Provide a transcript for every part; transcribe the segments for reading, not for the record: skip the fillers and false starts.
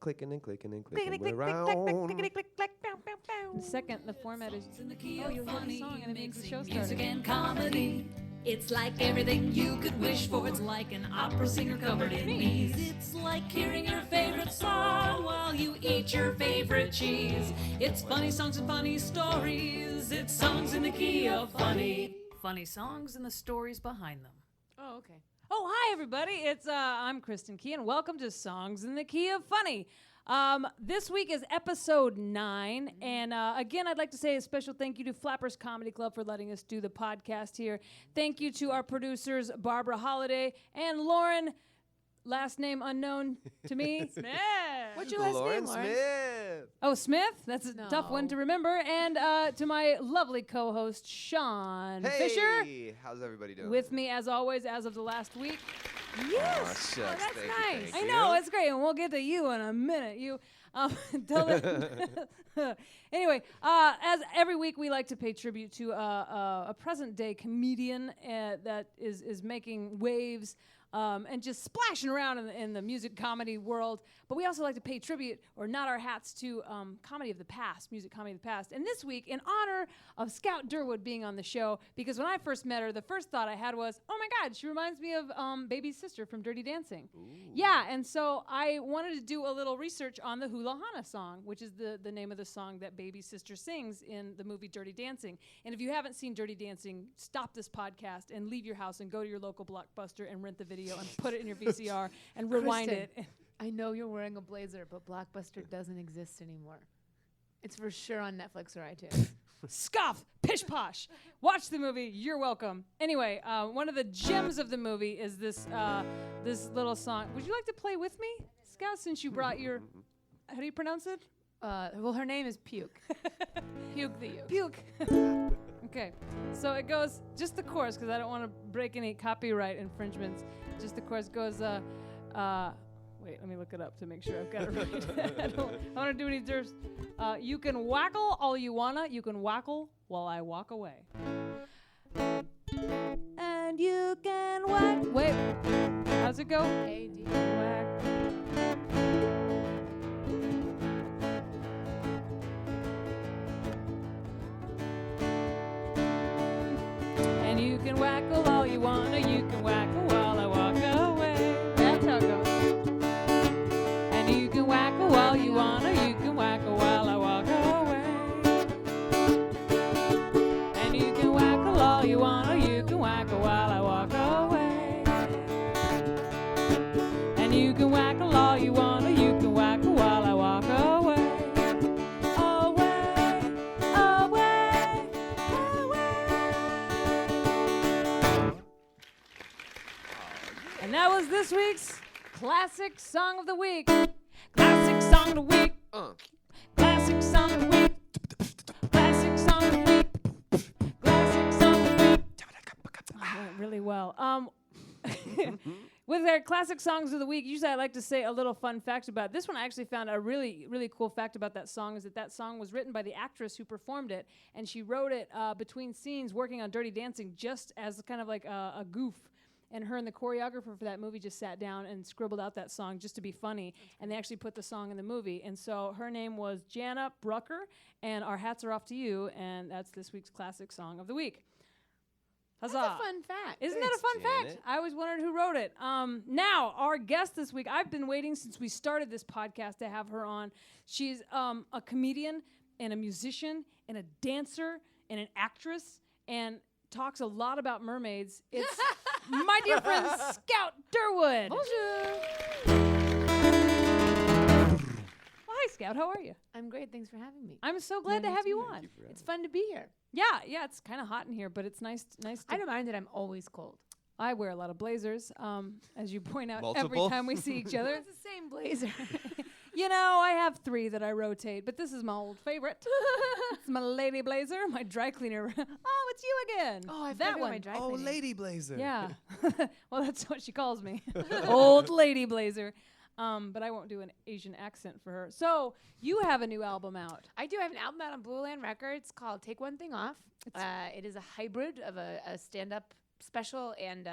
clicking and clicking and Clickety clicking click, click, around. click, click, clickety click, click, bow, bow, bow. Second, the format is, You'll you'll hear the song and it makes the show music started. and comedy. It's like everything you could wish for. It's like an opera singer covered in bees. It's like hearing your favorite song while you eat your favorite cheese. It's funny songs and funny stories. It's songs in the key of funny. Funny songs and the stories behind them. Oh, okay. Oh, hi, everybody. I'm Kristen Key, and welcome to Songs in the Key of Funny. This week is episode 9, and again, I'd like to say a special thank you to Flappers Comedy Club for letting us do the podcast here. Thank you to our producers, Barbara Holiday and Lauren, last name unknown to me. Smith. What's your last Lauren name, Lauren? Smith. Oh, Smith? That's a tough one to remember. And to my lovely co-host, Shaun Fisher. Hey, how's everybody doing? With me, as always, as of the last week. Aw, Yes. shucks, that's thank you, nice. thank I know, you. it's great. And we'll get to you in a minute. Anyway, as every week, we like to pay tribute to a present-day comedian that is making waves and just splashing around in the music comedy world. But we also like to pay tribute or nod our hats to comedy of the past, music comedy of the past. And this week, in honor of Scout Durwood being on the show, because when I first met her, the first thought I had was, oh my God, she reminds me of Baby's sister from Dirty Dancing. Ooh. Yeah, and so I wanted to do a little research on the Hula Hana song, which is the name of the song that Baby's sister sings in the movie Dirty Dancing. And if you haven't seen Dirty Dancing, stop this podcast and leave your house and go to your local Blockbuster and rent the video and put it in your VCR and rewind Kristen, it. I know you're wearing a blazer, but Blockbuster doesn't exist anymore. It's for sure on Netflix or iTunes. Scoff, pish posh. Watch the movie. You're welcome. Anyway, one of the gems of the movie is this little song. Would you like to play with me, Scout? Since you brought your, how do you pronounce it? Well, her name is Puke. Puke the Uke. Puke. Okay, so it goes just the chorus because I don't want to break any copyright infringements. Just the chorus goes. Wait, let me look it up to make sure I've got it right. I don't want to do any dirt. You can wackle all you wanna. You can wackle while I walk away. And you can whack. Wait, how's it go? A-D. Whack. And you can wackle all you wanna. You can wackle while I walk away. That's how it goes. And you can wackle all you wanna. You can wackle while I walk away. And you can wackle all you wanna. You can wackle while I walk away. And you can wackle all you wanna. You can wackle while I walk away. Away, away, away. And that was this week's Classic Song of the Week. Classic Song of the Week. Classic Song of the Week. Classic Song of the Week. Classic Song of the Week. Oh, went really well. With our classic songs of the week, usually I like to say a little fun fact about it. This one. I actually found a really, really cool fact about that song is that song was written by the actress who performed it, and she wrote it between scenes working on Dirty Dancing just as kind of like a goof. And her and the choreographer for that movie just sat down and scribbled out that song just to be funny, and they actually put the song in the movie. And so her name was Jana Brucker, and our hats are off to you, and that's this week's classic song of the week. Huzzah. That's a fun fact. Isn't Thanks, that a fun fact? Janet. I always wondered who wrote it. Now, our guest this week, I've been waiting since we started this podcast to have her on. She's a comedian and a musician and a dancer and an actress and talks a lot about mermaids. It's my dear friend, Scout Durwood. Bonjour. Well, hi, Scout. How are you? I'm great. Thanks for having me. I'm so glad to have you on. It's fun to be here. Yeah, it's kind of hot in here, but it's nice to I don't mind that I'm always cold. I wear a lot of blazers, as you point out Multiple? every time we see each other. It's the same blazer. You know, I have 3 that I rotate, but this is my old favorite. It's my lady blazer, my dry cleaner. Oh, it's you again. Oh, I that forgot one. my dry Oh, cleaning. Lady Blazer. Yeah. Well, that's what she calls me. Old lady blazer. But I won't do an Asian accent for her. So you have a new album out. I do have an album out on Blue Land Records called Take One Thing Off. It is a hybrid of a stand-up special and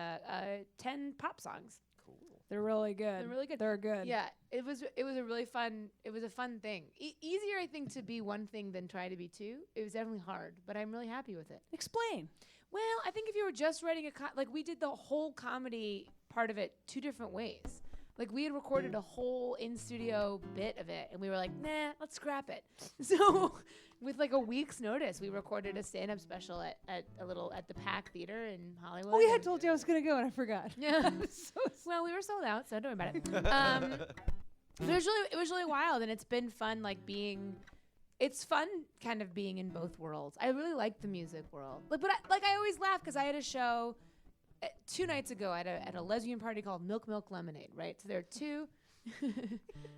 10 pop songs. Cool. They're really good. They're really good. They're good. Yeah, it was a really fun. It was a fun thing. Easier, I think, to be one thing than try to be two. It was definitely hard, but I'm really happy with it. Explain. Well, I think if you were just writing like we did the whole comedy part of it 2 different ways. Like we had recorded a whole in-studio bit of it, and we were like, nah, let's scrap it. So with like a week's notice, we recorded a stand-up special at the Pack Theater in Hollywood. Oh, yeah, I told you I was going to go, and I forgot. Yeah. Well, we were sold out, so don't worry about it. But it was really wild, and it's been fun, like it's fun kind of being in both worlds. I really like the music world. But I always laugh because I had a show 2 nights ago at a lesbian party called Milk Lemonade, right? So there are 2.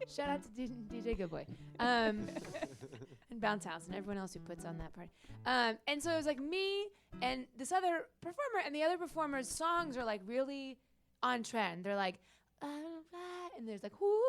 Shout out to DJ Good Boy. And Bounce House and everyone else who puts on that party. And so it was like me and this other performer, and the other performer's songs are like really on trend. They're like, and there's like, hoo,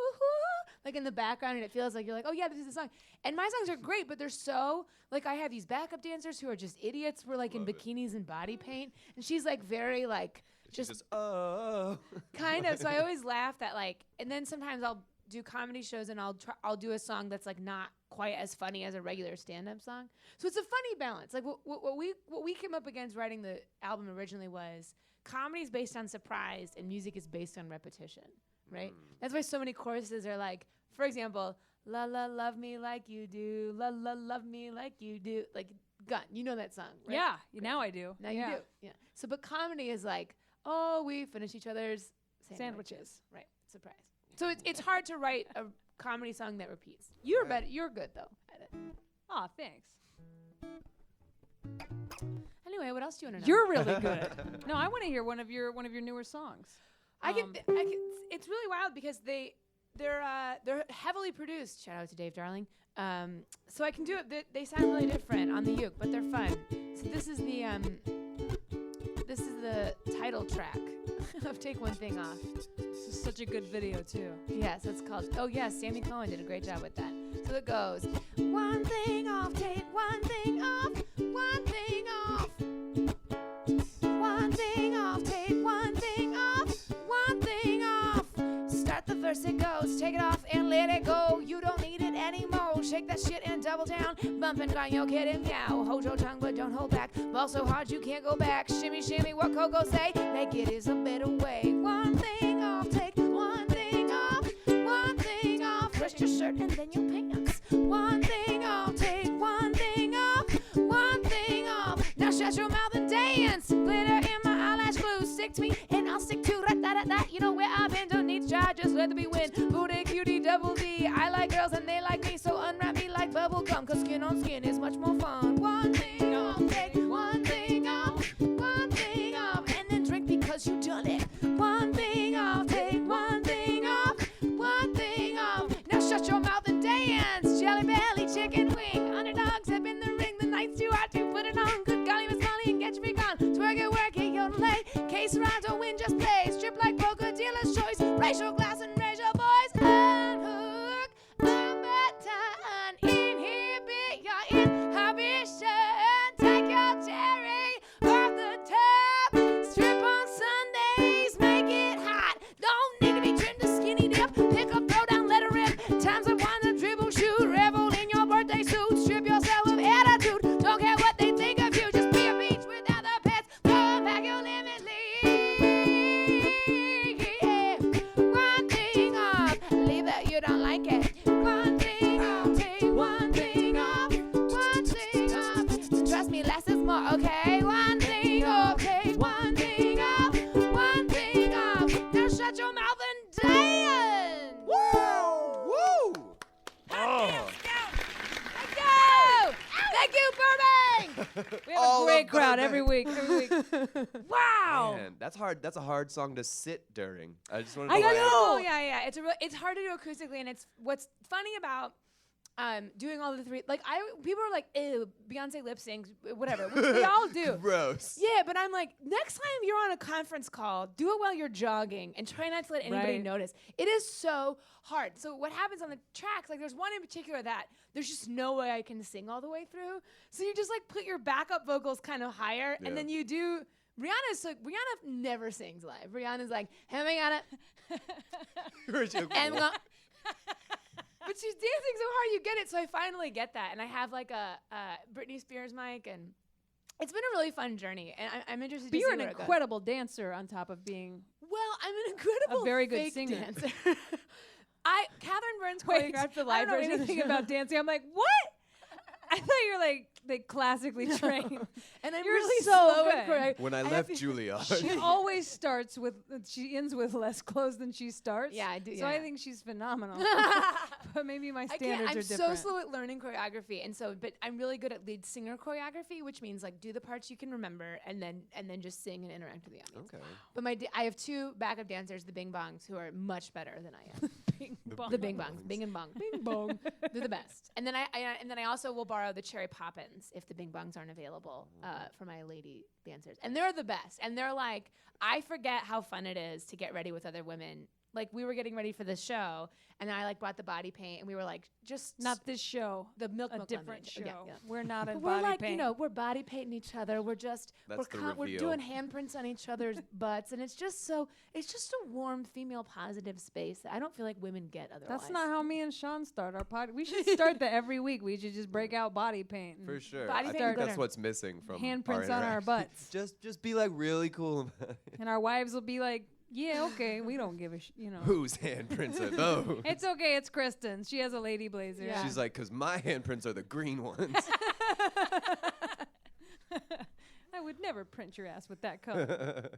like in the background, and it feels like you're like, oh yeah, this is the song. And my songs are great, but they're so, like, I have these backup dancers who are just idiots. We're like in bikinis and body paint, and she's like very like, just oh, kind of. So I always laugh that like, and then sometimes I'll do comedy shows and I'll do a song that's like not quite as funny as a regular stand-up song. So it's a funny balance. Like what we came up against writing the album originally was comedy is based on surprise and music is based on repetition, right? That's why so many choruses are like, for example, la la love me like you do, la la love me like you do, like Gun. You know that song, right? Yeah, now I do. Now you do. Yeah. So, but comedy is like, oh, we finish each other's sandwiches. Right. Surprise. So it's hard to write a comedy song that repeats. You're better. You're good though at it. Aw, thanks. Anyway, what else do you want to know? You're really good. No, I want to hear one of your newer songs. I can. It's really wild because they're heavily produced. Shout out to Dave Darling. So I can do it. They sound really different on the uke, but they're fun. So this is the title track of Take One Thing Off. This is such a good video too. Yes, it's called. Oh yes, Sammy Cohen did a great job with that. So it goes, one thing off, take one thing off, one thing off, one thing off, take one thing off, one thing off. Start the verse, it goes, take it off and let it go. You don't need it anymore. Shake that shit and double down. Bump and grind your kid and meow. Hold your tongue but don't hold back. Ball so hard you can't go back. Shimmy, shimmy, what Coco say? Make it is a better way. One thing off, take one thing off, one thing off. Rest your shirt and then your pants. One thing off, take one thing off, one thing off. Now shut your mouth and dance. Glitter in my eyelash glue. Stick to me and I'll stick to that. You know where I've been. Don't need to try, just let me win. Booty, cutie, double D. I like girls and they like me, so unwrap me like bubble gum. Cause skin on skin is much more fun. One thing off, take one thing off, one thing off. And then drink because you done it. One thing off, take one thing off, one thing off. Now shut your mouth and dance. Jelly belly, chicken wing. Underdogs up in the ring. The night's too hot to put it on. Good golly, Miss Molly, and get your freak on. Twerk it, work it, you'll lay. Case around, don't win, just play. Strip like poker, dealer's choice. Raise your glass and raise your voice. Unhook, unbutton, inhibit your inhibition. Take your cherry off the top. Strip on Sundays, make it hot. Don't need to be trimmed to skinny dip. Pick up, throw down, let her rip. Times of wine to dribble, shoot. Revel in your birthday suit. Strip yourself of attitude. Don't care what they think of you. Just be a beach without the pets. Throw back your limitless. One thing off, leave that you don't like it. One thing off, take one thing off, one thing off. Trust me, less is more, okay? One thing off, take one thing off, one thing off. Now shut your mouth and dance. Woo! Woo! Oh. Thank you! Thank you, Burbank! We have All a great of crowd Burbank. every week. Wow. Man, that's hard. That's a hard song to sit during. I just want I to know. know. Oh yeah. It's hard to do acoustically, and it's what's funny about doing all the three. Like people are like, ew, Beyonce lip syncs, whatever, which we all do. Gross. Yeah, but I'm like, next time you're on a conference call, do it while you're jogging and try not to let anybody Right. notice. It is so hard. So what happens on the tracks, like there's one in particular that there's just no way I can sing all the way through. So you just like put your backup vocals kind of higher, Yeah. and then you do Rihanna never sings live. Rihanna's like, hey, we got it. And but she's dancing so hard, you get it. So I finally get that, and I have like a Britney Spears mic, and it's been a really fun journey. And I'm interested. But to you're see an where it goes. incredible dancer on top of being. Well, I'm an incredible, A very good fake singer. dancer. Catherine Burns Wait, choreographed the I live don't know version of the anything show. about dancing. I'm like, what? I thought you were like classically trained. And I'm You're really so slow good. at choreo. When I have left to- Juilliard. She always starts with, she ends with less clothes than she starts. Yeah, I do. So yeah. I think she's phenomenal. But maybe my I standards can't. I'm are so different. slow at learning choreography, and so, but I'm really good at lead singer choreography, which means like do the parts you can remember, and then just sing and interact with the audience. Okay. But I have two backup dancers, the Bing Bongs, who are much better than I am. Bing bong. The Bing Bongs, Bing and Bong, Bing Bong, they're the best. And then I also will borrow the Cherry Poppins if the Bing Bongs aren't available for my lady dancers, and they're the best. And they're like, I forget how fun it is to get ready with other women. Like we were getting ready for this show, and I like bought the body paint, and we were like, just Not this show. the milk A Milk different Lemonade. show. Yeah. We're not in But we're body like, paint. we're body painting each other. We're just That's the we're reveal. doing handprints on each other's butts, and it's just a warm female positive space that I don't feel like women get otherwise. That's not how me and Shaun start our podcast. We should start that every week. We should just break out body paint. And For sure. Body I paint think glitter. that's what's missing from handprints on our butts. Just be like really cool. And our wives will be like, yeah, okay, we don't give a Whose handprints are those? It's okay, it's Kristen's. She has a lady blazer. Yeah. She's like, 'cause my handprints are the green ones. I would never print your ass with that color.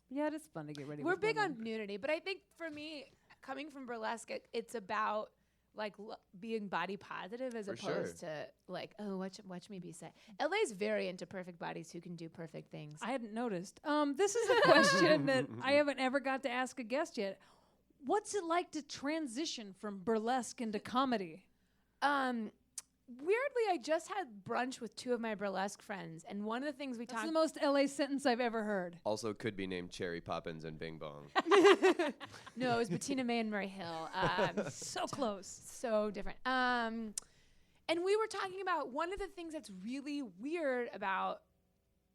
Yeah, it is fun to get ready We're with big women. on nudity, but I think for me, coming from burlesque, it's about like being body positive as For opposed sure. to like, oh, watch me be sad. LA's very into perfect bodies who can do perfect things. I hadn't noticed. This is a question that I haven't ever got to ask a guest yet. What's it like to transition from burlesque into comedy? Weirdly, I just had brunch with two of my burlesque friends, and one of the things we That's talked the most LA sentence I've ever heard. Also could be named Cherry Poppins and Bing Bong. No, it was Bettina May and Murray Hill. So close. So different. And we were talking about one of the things that's really weird about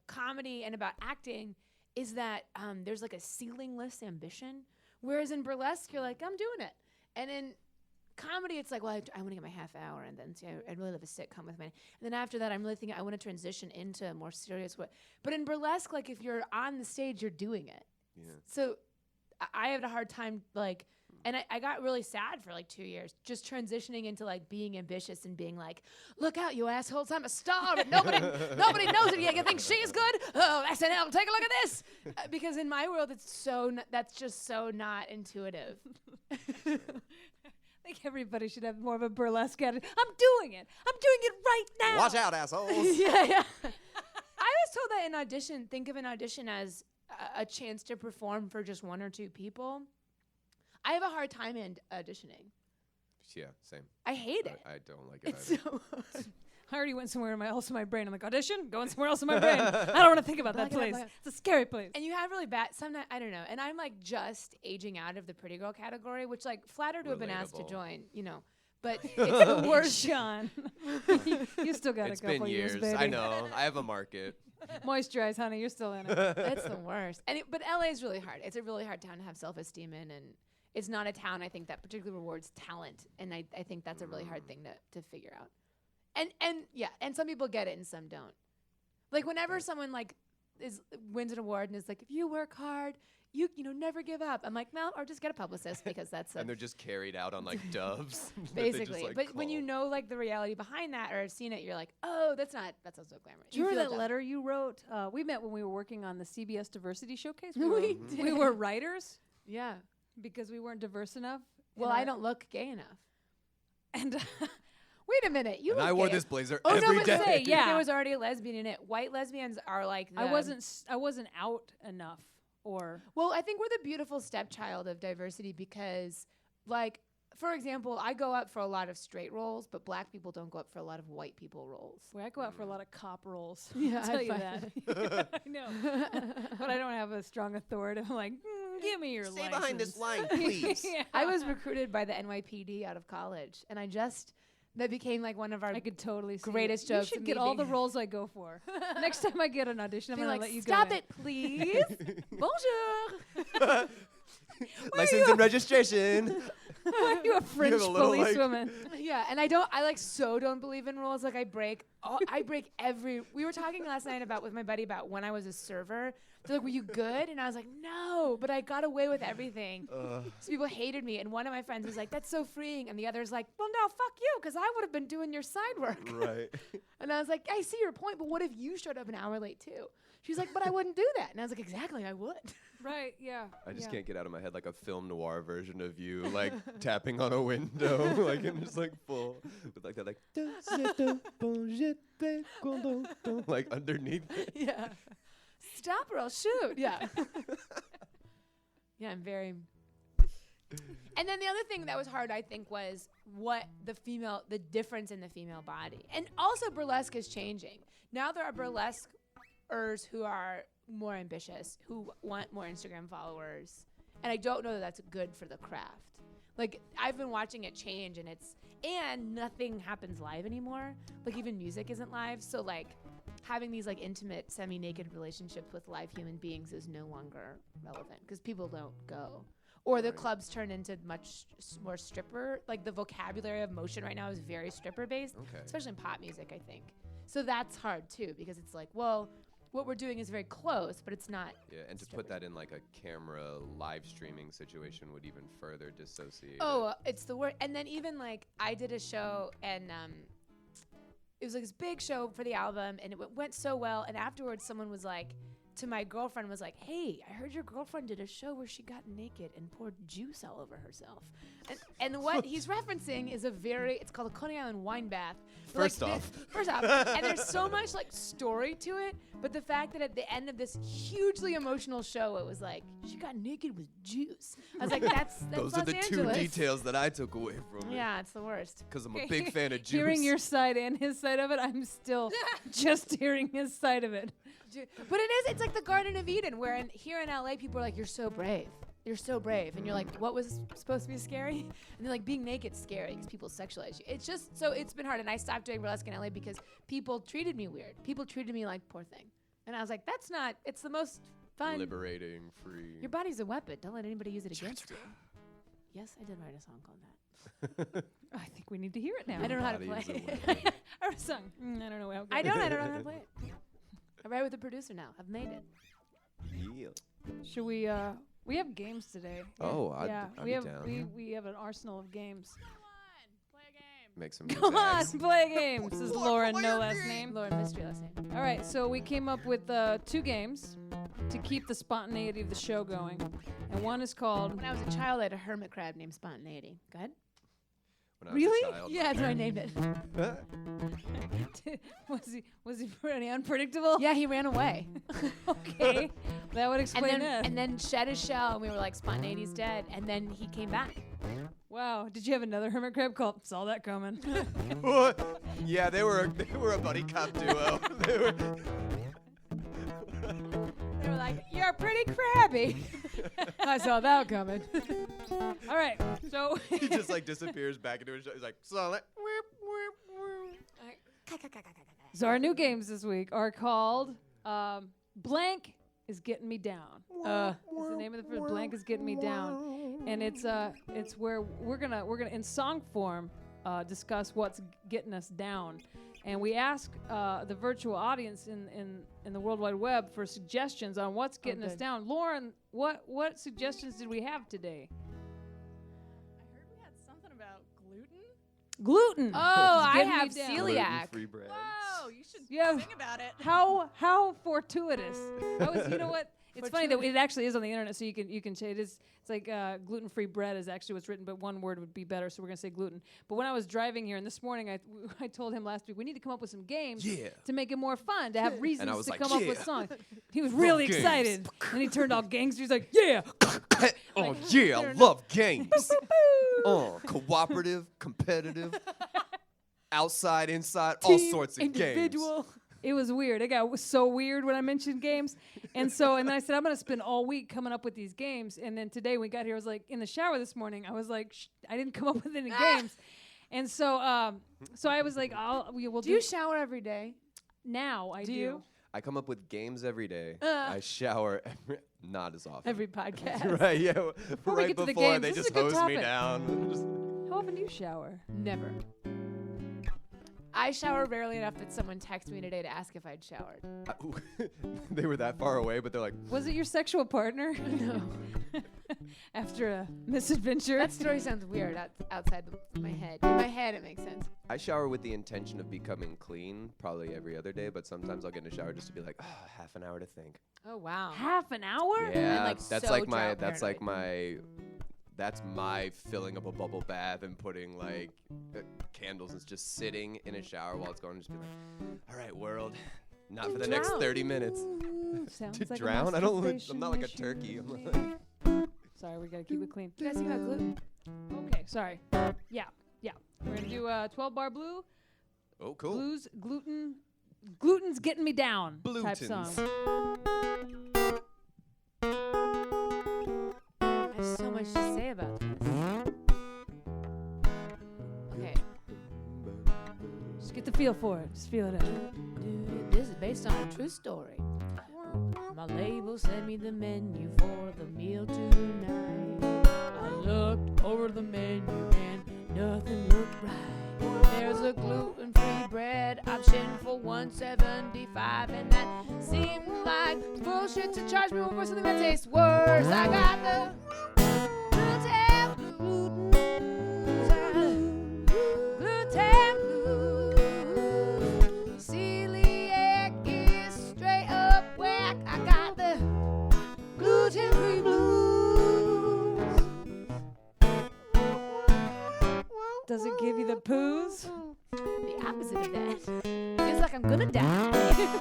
comedy and about acting is that there's like a ceilingless ambition. Whereas in burlesque, you're like, I'm doing it. And in comedy, it's like, well, I want to get my half hour, and then I'd really love a sitcom with my. And then after that, I'm really thinking I want to transition into a more serious way. But in burlesque, like if you're on the stage, you're doing it. Yeah. So I had a hard time like, and I got really sad for like 2 years, just transitioning into like being ambitious and being like, look out, you assholes, I'm a star, but nobody knows it yet. You think she's good? Oh, SNL, take a look at this. Because in my world, it's that's just so not intuitive. I think everybody should have more of a burlesque attitude. I'm doing it right now. Watch out, assholes. Yeah. I was told that in audition, think of an audition as a chance to perform for just one or two people. I have a hard time in auditioning. Yeah, same. I hate it. I don't like it It's either. so hard. I already went somewhere else in my brain. I'm like, audition? Going somewhere else in my brain. I don't want to think about that Back it up, place. back it up. It's a scary place. And you have really bad, sometimes, I don't know. And I'm like just aging out of the pretty girl category, which like flattered to have been asked to Relatable. join, But it's the worst. Sean. You still got It's a couple been years. baby. I know. I have a market. Moisturize, honey. You're still in it. That's the worst. But LA is really hard. It's a really hard town to have self-esteem in, and it's not a town I think that particularly rewards talent. And I think that's a really hard thing to figure out. And some people get it and some don't. Like whenever someone like wins an award and is like, if you work hard, you never give up. I'm like, no, or just get a publicist because that's And they're just carried out on like doves. that they just, basically. like, But when you call. know like the reality behind that or have seen it, you're like, oh, that's not so glamorous. Do you remember feel that it letter you wrote? We met when we were working on the CBS Diversity Showcase. We were, did. we were writers Yeah. because we weren't diverse enough. Well, I don't look gay enough. And Wait a minute. You And look I wore gay. this blazer Oh, every no, but day. say, Yeah. there was already a lesbian in it. White lesbians are like I wasn't out enough. Or Well, I think we're the beautiful stepchild of diversity because, like, for example, I go up for a lot of straight roles, but black people don't go up for a lot of white people roles. I go out for a lot of cop roles. Yeah, I'll tell I you find that. I know. But I don't have a strong authority. I'm like, give me your Stay license. behind this line, please. Yeah. I was recruited by the NYPD out of college, and I just That became like one of our I could totally see greatest it. jokes. You should of get me all the being- roles I go for. Next time I get an audition, I'm Be gonna like, let you stop go. it, please. Bonjour. License and registration. Why are you a French little, like- policewoman? Yeah, and I like so don't believe in rules. Like I break every. We were talking last night with my buddy about when I was a server. They're like, "Were you good?" And I was like, "No, but I got away with everything." So people hated me, and one of my friends was like, "That's so freeing," and the other's like, "Well, no, fuck you, because I would have been doing your side work." Right. And I was like, "I see your point, but what if you showed up an hour late too?" She's like, "But I wouldn't do that," and I was like, "Exactly, I would." Right, yeah. I just yeah. can't get out of my head like a film noir version of you like tapping on a window, like and just like full with like that like underneath. Yeah. Stop or I'll shoot. Yeah. Yeah, I'm very. And then the other thing that was hard, I think, was the difference in the female body. And also burlesque is changing. Now there are burlesquers who are more ambitious, who want more Instagram followers. And I don't know that that's good for the craft. Like, I've been watching it change, and nothing happens live anymore. Like, even music isn't live. So, like, having these, like, intimate, semi-naked relationships with live human beings is no longer relevant because people don't go. Or the clubs turn into much more stripper. Like, the vocabulary of motion right now is very stripper-based, especially in pop music, I think. So that's hard, too, because it's like, well, what we're doing is very close, but it's not. Yeah, and to put that in like a camera live streaming situation would even further dissociate. Oh, it's the word. And then even like I did a show and it was like this big show for the album and it went so well. And afterwards someone was like, to my girlfriend was like, "Hey, I heard your girlfriend did a show where she got naked and poured juice all over herself." And what he's referencing is it's called a Coney Island wine bath. First Like, off, and there's so much like story to it, but the fact that at the end of this hugely emotional show, it was like she got naked with juice. I was like, that's those Los are the Angeles. two details that I took away from it. Yeah, it's the worst. Because I'm a big fan of juice. Hearing your side and his side of it, I'm still just hearing his side of it. But it's like the Garden of Eden, where here in LA, people are like, "You're so brave. You're so brave." And you're like, what was supposed to be scary? And they're like, being naked's scary because people sexualize you. It's just, so it's been hard. And I stopped doing burlesque in LA because people treated me weird. People treated me like poor thing. And I was like, it's the most fun. Liberating, free. Your body's a weapon. Don't let anybody use it against you. Yes, I did write a song called that. I think we need to hear it now. I don't know how to Body play is a it. I wrote a song. I don't know how. I don't know how to play it. I write with a producer now. I've made it. Yeah. Should we? We have games today. Oh, yeah. I'd we be have down. we have an arsenal of games. Make some Come on, music. play games. This is Lauren, no last name. Lauren Mystery last name. All right, so we came up with 2 games to keep the spontaneity of the show going, and one is called. When I was a child, I had a hermit crab named Spontaneity. Go ahead. When I was a Really? child, Yeah, that's what I named it. was he pretty unpredictable? Yeah, he ran away. Okay, that would explain it. And then shed his shell, and we were like, Spontaneity's dead. And then he came back. Wow, did you have another hermit crab called? Saw that coming. Yeah, they were a buddy cop duo. They were They were like, "You're pretty crabby." I saw that coming. All right, so he just like disappears back into his. He's like, solid. so our new games this week are called Blank is Getting Me Down. That's the name of the first. Blank is Getting Me Down, and it's where we're gonna in song form discuss what's getting us down, and we ask the virtual audience in the World Wide Web for suggestions on what's getting us down. Lauren, what suggestions did we have today? I heard we had something about gluten. Gluten. Oh, I Getting have me down. celiac. Gluten-free bread. Whoa, you should Yeah. sing about it. How fortuitous. You know what? It's funny that it actually is on the internet, so you can say it's like gluten-free bread is actually what's written, but one word would be better, so we're gonna say gluten. But when I was driving here, and this morning I told him last week we need to come up with some games to make it more fun, to have reasons was to like, come up with yeah. songs. He was really games. excited, and he turned all gangster. He's like, "Yeah, Oh yeah, I love games. Cooperative, competitive, outside, inside, all team, sorts of individual." It was weird. It got so weird when I mentioned games. And then I said, I'm going to spend all week coming up with these games. And then today when we got here, I was like, in the shower this morning, I was like, I didn't come up with any games. And so so I was like, we'll Do you shower every day? now. I do. you? I come up with games every day. I shower not as often. Every podcast. Right, yeah. Before we Right get to the before games, they this is just a good hose me topic. down. Just- How often do you shower? Never. I shower rarely enough that someone texted me today to ask if I'd showered. they were that far away, but they're like, Was it your sexual partner? No. After a misadventure? That story sounds weird outside my head. In my head, it makes sense. I shower with the intention of becoming clean, probably every other day, but sometimes I'll get in a shower just to be like, half an hour to think. Oh, wow. Half an hour? Yeah, like, that's so like drought that's my filling up a bubble bath and putting like candles and just sitting in a shower while it's going and just be like, all right, world, not for the next drown. 30 minutes. Sounds To like a drown? I'm not like a masturbation turkey. machine. Sorry, we gotta keep it clean. You guys think about gluten? Okay, sorry. Yeah. We're gonna do 12 bar blue. Oh, cool. Blues, gluten's getting me down type Blutens. song. I have so much to say about this. Okay. Just get the feel for it. Just feel it out. Dude, this is based on a true story. My label sent me the menu for the meal tonight. I looked over the menu and nothing looked right. There's a gluten-free bread option for $1.75, and that seemed like bullshit to charge me for something that tastes worse. I got the gluten blues. Celiac is straight up whack. I got the gluten-free blues. Does it give you the poos? The opposite of that. Feels like I'm gonna die.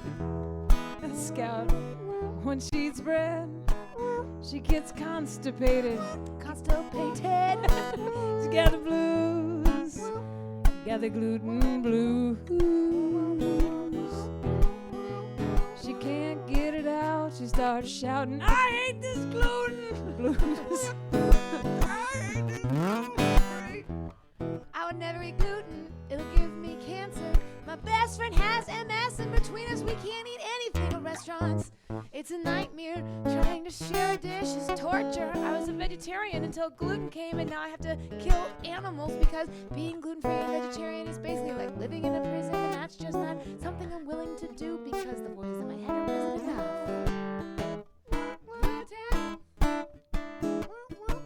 Scout. When she eats bread, she gets constipated. Constipated. She's got the blues. Got the gluten blues. She can't get it out. She starts shouting, I hate this gluten blues. I would never eat gluten. It'll give me cancer. My best friend has MS, and between us, we can't eat anything at restaurants. It's a nightmare. Trying to share a dish is torture. I was a vegetarian until gluten came, and now I have to kill animals because being gluten-free and vegetarian is basically like living in a prison, and that's just not something I'm willing to do because the voices in my head are wasn't enough.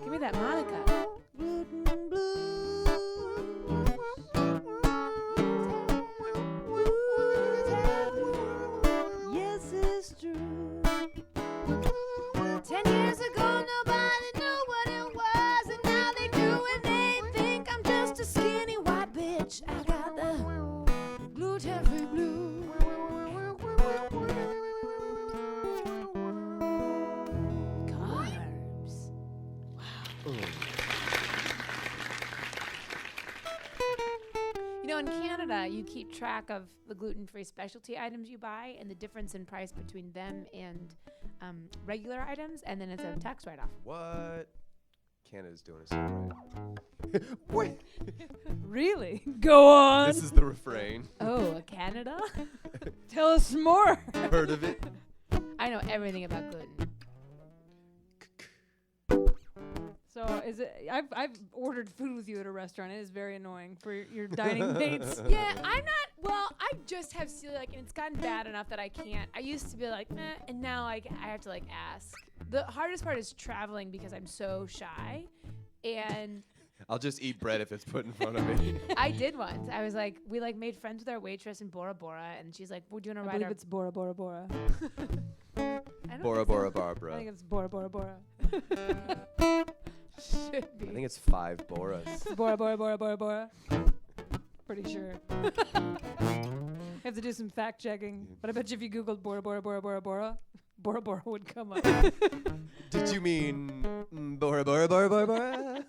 Give me that Monica. Gluten blues. Yes, it's true. 10 years ago, nobody knew what it was, and now they do, and they think I'm just a skinny white bitch. I got the gluten-free blue. Carbs. You know, in Canada, you keep track of the gluten-free specialty items you buy and the difference in price between them and regular items, and then it's a tax write-off. What? Canada's doing us so right. Wait. Really? Go on. This is the refrain. Oh, Canada? Tell us more. Heard of it? I know everything about gluten. So is it? I've ordered food with you at a restaurant. It is very annoying for your dining mates. Yeah, I'm not. Well, I just have celiac, and it's gotten bad enough that I can't. I used to be like, meh, and now I have to like ask. The hardest part is traveling because I'm so shy, and I'll just eat bread if it's put in front of me. I did once. I was like, we like made friends with our waitress in Bora Bora, and she's like, we're doing a I ride. believe it's Bora Bora Bora. I don't Bora think Bora I Barbara. think it's Bora Bora Bora. Should I be. think it's 5 Boras. It's Bora Bora Bora Bora Bora. Pretty sure. I have to do some fact checking, but I bet you if you Googled Bora Bora Bora Bora Bora, Bora Bora would come up. Did you mean Bora Bora Bora Bora Bora?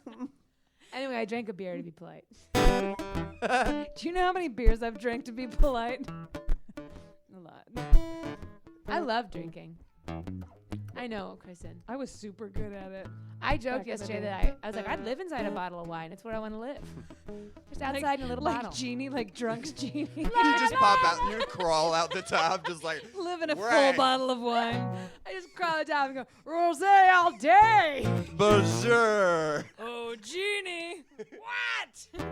Anyway, I drank a beer to be polite. Do you know how many beers I've drank to be polite? A lot. I love drinking. I know, Kristen. I was super good at it. I Back joked in the yesterday day. that I was like, I'd live inside a bottle of wine. It's where I want to live. Just outside in a little like bottle. Genie, like drunk's Genie. You just pop out, you crawl out the top, just like, Live in a full Right. bottle of wine. I just crawl down and go, rosé all day. for sure. Oh, Genie. What?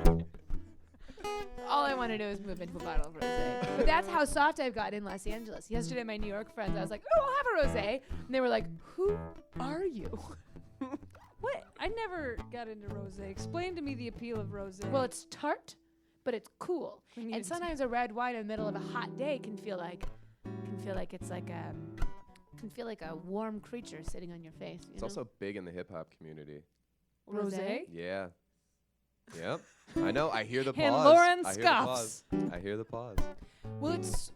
All I want to do is move into a bottle of rosé. But that's how soft I've got in Los Angeles. Yesterday, my New York friends, I was like, oh, I'll have a rosé. And they were like, who are you? What? I never got into rosé. Explain to me the appeal of rosé. Well, it's tart, but it's cool. We need And to- sometimes a red wine in the middle of a hot day can feel like it's like a warm creature sitting on your face. You It's know? also big in the hip hop community. rosé. Yeah. Yep. I know. I hear the And pause. Lauren I hear the scoffs. pause. I hear the pause. Well, it's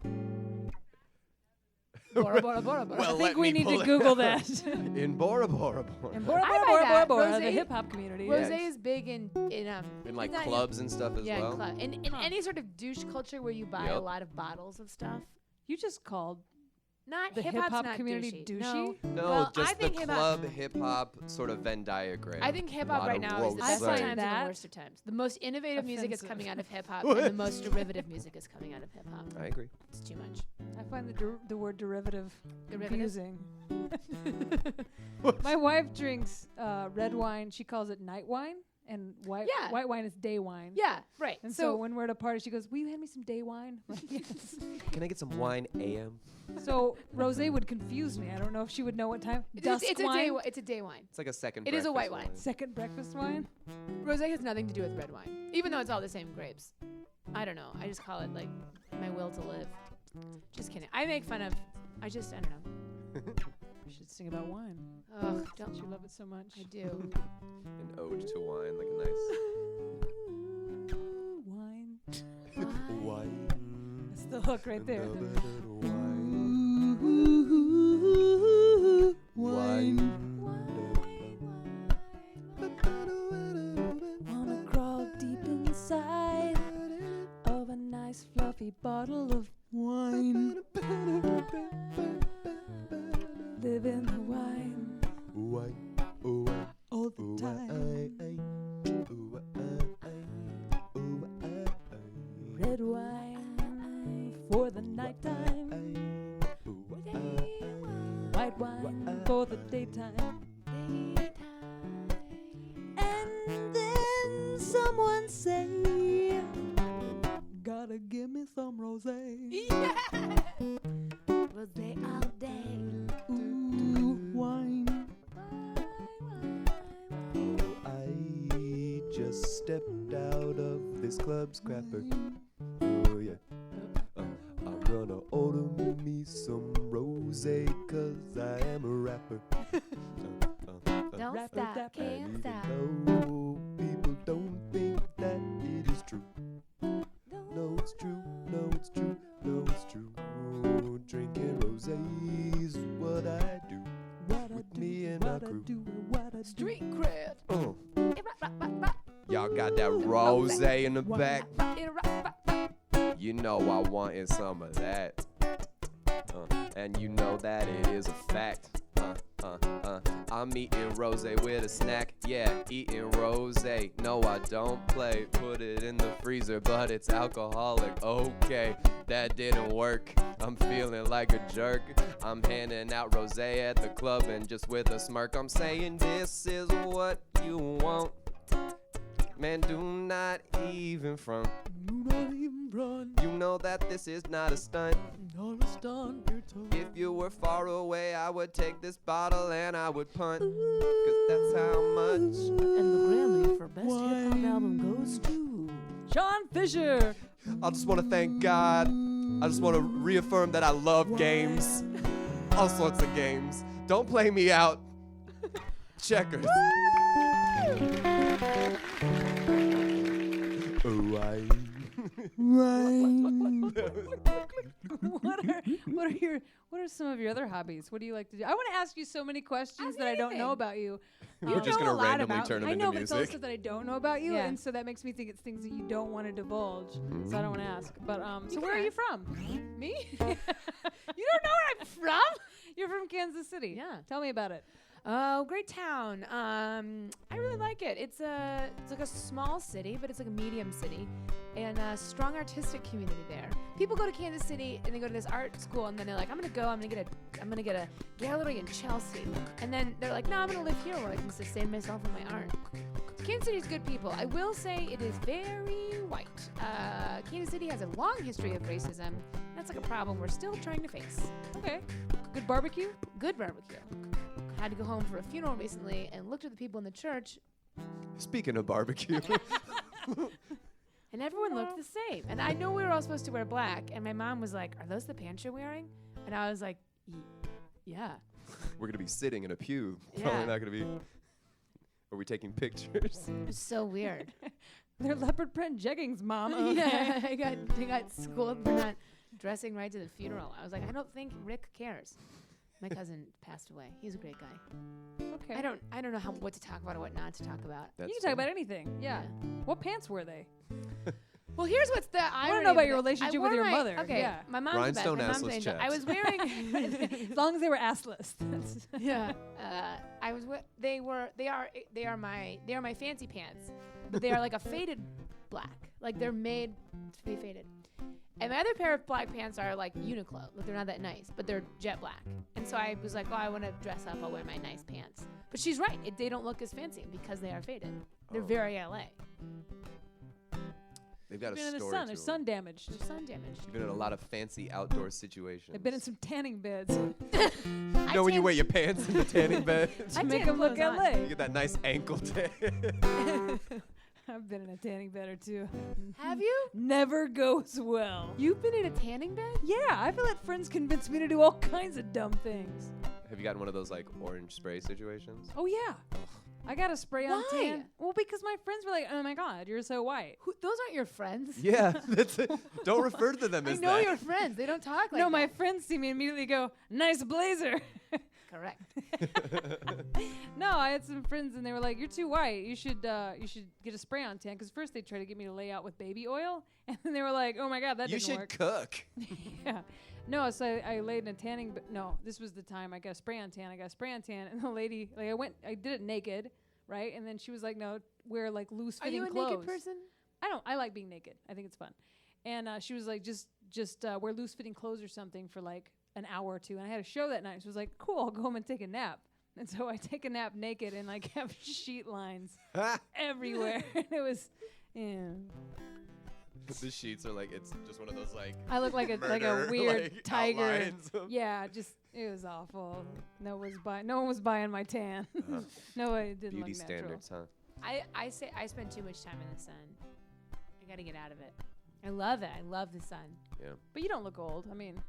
Bora Bora Bora Bora. Well, I let think we me need pull to it Google up. that. In Bora Bora Bora. And Bora I Bora buy Bora Bora that. Bora, the Rosé- hip hop community. Rosé Rosé is big in In like not- clubs and stuff as yeah, well. club. In any sort of douche culture where you buy a Yep. lot of bottles of stuff. You just called Not the hip hip hop's hop not community douchey. douchey? No, Well, I just the think hip-hop- club hip hop sort of Venn diagram. I think hip hop Lot right of now is the I best of find times and that the worst of times. The most innovative music is offensive. coming out of hip hop, and the most derivative music is coming out of hip hop. I agree. It's too much. I find the word derivative Derivative? confusing. My wife drinks red wine. She calls it night wine, and white wine is day wine. Yeah, right. And so when we're at a party, she goes, "Will you hand me some day wine?" I'm like, yes. Can I get some wine, AM? So rosé would confuse me. I don't know if she would know what time. it's Dusk a day. wine, It's a day wine. It's like a second. It is a breakfast white wine. second breakfast wine. Rosé has nothing to do with red wine, even though it's all the same grapes. I don't know. I just call it like my will to live. Just kidding. I make fun of. I don't know. We should sing about wine. Ugh, Don't don't you love it so much? I do. An ode to wine, like a nice Wine. wine. That's the hook right there. Wine. Wanna crawl deep inside of a nice fluffy bottle of wine. Live in the wine Wine. all the time. Red wine for the nighttime. White wine for the daytime. And then someone say, gotta give me some rosé. Rosé all day. Ooh, wine. I just stepped out of this club scrapper. Oh yeah. I'm gonna order me some rosé 'cause I am a rapper. Don't Wrap it stop, up. can't stop. No, people don't think that it is true. No, it's true. No, it's true. No, it's true. Drinking rosé is what I do. What I With do, me and my what I crew. do, what I do. Street cred. Y'all got that rosé in the back. You know I wanted some of that. And you know that it is a fact. I'm eating rosé with a snack. Yeah, eating rosé. No, I don't play. Put it in the freezer, but it's alcoholic. Okay, that didn't work. I'm feeling like a jerk. I'm handing out rosé at the club, and just with a smirk, I'm saying this is what you want. Man, do not even front. Do not even run. You know that this is not a stunt. Not a stunt, your tongue. If you were far away, I would take this bottle and I would punt. 'Cause that's how much. And the Grammy for Best Hip Hop Wine. Album goes to Shaun Fisher. I just want to thank God. I just want to reaffirm that I love games. All sorts of games. Don't play me out. Checkers. What are some of your other hobbies? What do you like to do? I want to ask you so many questions Ask that I don't know anything. about you. You're just know gonna a lot randomly about turn them I into know, but it's all music. stuff that I don't know about you, Yeah. and so that makes me think it's things that you don't want to divulge. So I don't want to ask. But so You where are can you from? me. You don't know where I'm from? You're from Kansas City. Yeah. Tell me about it. Oh, great town. I really like it. It's like a small city, but it's like a medium city, and a strong artistic community there. People go to Kansas City and they go to this art school, and then they're like, I'm gonna get a gallery in Chelsea, and then they're like, no, I'm gonna live here where I can sustain myself in my art. Kansas City's good people. I will say it is very white. Kansas City has a long history of racism. That's like a problem we're still trying to face. Okay. Good barbecue? Good barbecue. Had to go home for a funeral recently and looked at the people in the church, Speaking of barbecue, and everyone looked the same. And I know we were all supposed to wear black, and my mom was like, are those the pants you're wearing? And I was like, yeah. we're gonna be sitting in a pew. Yeah. Probably not gonna be. Are we taking pictures? It was so weird. They're leopard print jeggings, Mom. Okay. Yeah, I got schooled for not dressing right to the funeral. I was like, I don't think Rick cares. My cousin passed away. He's a great guy. Okay. I don't know what to talk about or what not to talk about. That's You can talk about anything. Yeah. What pants were they? Well, here's what's the I irony. want to know about of your it. relationship I with wore your my- mother. Okay, Yeah. my mom's Rhinestone the best. My mom's assless an angel. chaps. I was wearing. As long as they were assless. Yeah. I was. They are my fancy pants, but they are like a faded black. Like they're made to be faded. And my other pair of black pants are like Uniqlo. Like they're not that nice, but they're jet black. And so I was like, oh, I want to dress up. I'll wear my nice pants. But she's right. They don't look as fancy because they are faded. They're very LA. They've got Been a in the story sun. to They're them. sun damaged. They're sun damaged. You've been in a lot of fancy outdoor situations. They've been in some tanning beds You know when you wear your pants in the tanning bed? to I make tan them look clothes on. LA. You get that nice ankle tan. I've been in a tanning bed or two. Have you? Never goes well. You've been in a tanning bed? Yeah, I feel like friends convince me to do all kinds of dumb things. Have you gotten one of those like orange spray situations? Oh yeah. I got a spray on Why? tan. Well, because my friends were like, "Oh my God, you're so white." Those aren't your friends. Yeah, that's it. Don't refer to them I as know that. your friends. They don't talk like No, that. my friends see me and immediately go, "Nice blazer." Correct. No, I had some friends and they were like, "You're too white. You should get a spray on tan." Because first they tried to get me to lay out with baby oil, and then they were like, "Oh my God, that You didn't should work." cook. Yeah. No, so I laid in a tanning. No, this was the time I got a spray on tan. And the lady, like, I did it naked, right? And then she was like, "No, wear like loose Are fitting you a clothes." naked person? I like being naked. I think it's fun. And she was like, just wear loose fitting clothes or something for like an hour or two. And I had a show that night. She was like, cool, I'll go home and take a nap. And so I take a nap naked and like have sheet lines everywhere. And it was, yeah. The sheets are like, it's just one of those like I look like a murder, weird like, tiger. outlines of- Yeah, just it was awful. No one was buying my tan. No, it didn't Beauty look natural. standards, huh? I say I spend too much time in the sun. I gotta get out of it. I love it. I love the sun. Yeah. But you don't look old. I mean,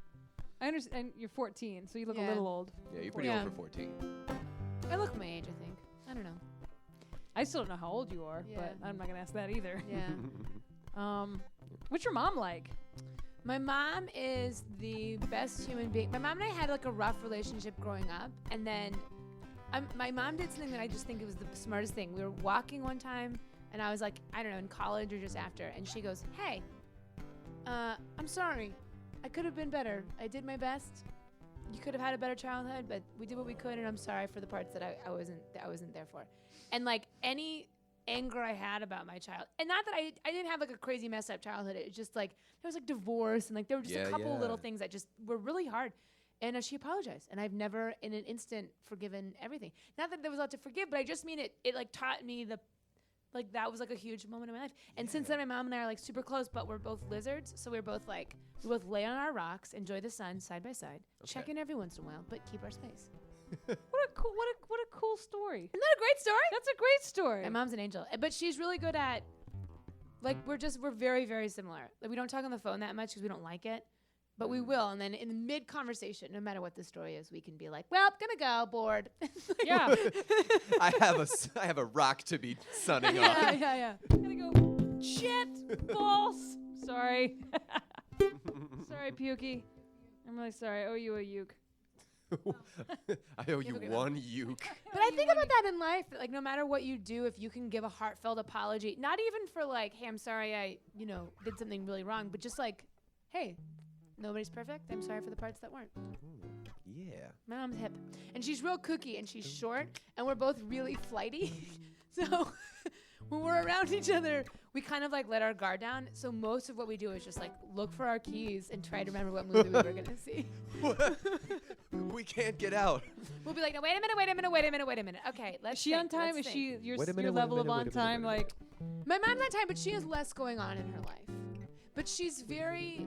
I understand you're 14, so you look a Yeah. little old. Yeah, you're pretty Yeah. old for 14. I look my age, I think. I don't know. I still don't know how old you are, Yeah. but I'm not gonna ask that either. Yeah. What's your mom like? My mom is the best human being. My mom and I had like a rough relationship growing up, and then my mom did something that I just think it was the smartest thing. We were walking one time, and I was like, I don't know, in college or just after, and she goes, "Hey, I'm sorry. I could have been better. I did my best. You could have had a better childhood, but we did what we could, and I'm sorry for the parts that I wasn't there for." And like any anger I had about my child, and not that I didn't have like a crazy messed up childhood. It was just like there was like divorce and like there were just Yeah, a couple yeah. little things that just were really hard. And she apologized, and I've never in an instant forgiven everything. Not that there was a lot to forgive, but I just mean it like taught me like that was like a huge moment in my life. And since then, my mom and I are like super close, but we're both lizards, so we both lay on our rocks, enjoy the sun side by side, check in every once in a while, but keep our space. What a cool story. Isn't that a great story? That's a great story. My mom's an angel, but she's really good at, like, we're very, very similar. Like, we don't talk on the phone that much because we don't like it, but we will. And then in the mid-conversation, no matter what the story is, we can be like, well, gonna go, bored. Yeah. I have a rock to be sunning yeah, on. yeah. I'm gonna go. Shit. False. Sorry. Sorry, Pukey. I'm really sorry. I owe you a uke. I owe you one uke. But I think about that in life. Like, no matter what you do, if you can give a heartfelt apology, not even for like, hey, I'm sorry I, did something really wrong, but just like, hey, nobody's perfect. I'm sorry for the parts that weren't. Yeah. My mom's hip. And she's real kooky and she's short and we're both really flighty. So when we're around each other, we kind of like let our guard down. So most of what we do is just like look for our keys and try to remember what movie we were going to see. We can't get out. We'll be like, no, wait a minute. Okay, let's Is she think, on time? let's Is think. she your Wait a minute, level wait a of minute, on wait a minute, time? wait a minute. Like, My mom's on time, but she has less going on in her life. But she's very,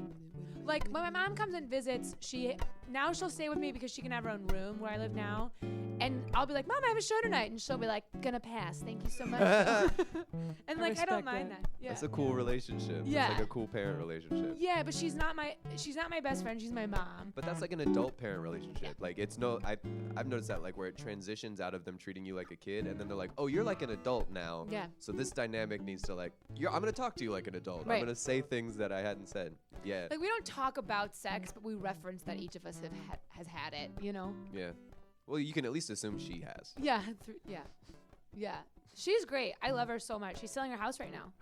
like, when my mom comes and visits, now she'll stay with me because she can have her own room where I live now. And I'll be like, Mom, I have a show tonight. And she'll be like, gonna pass. Thank you so much. And like, I don't respect mind that. that. Yeah. That's a cool relationship. Yeah. It's like a cool parent relationship. Yeah, but she's not my best friend. She's my mom. But that's like an adult parent relationship. Like it's I've noticed that like where it transitions out of them treating you like a kid and then they're like, oh, you're like an adult now. Yeah. So this dynamic needs to like, I'm gonna talk to you like an adult. Right. I'm gonna say things that I hadn't said. Yeah. Like we don't talk about sex, but we reference that each of us has had it. You know. Yeah. Well, you can at least assume she has. Yeah. Yeah. She's great. I love her so much. She's selling her house right now.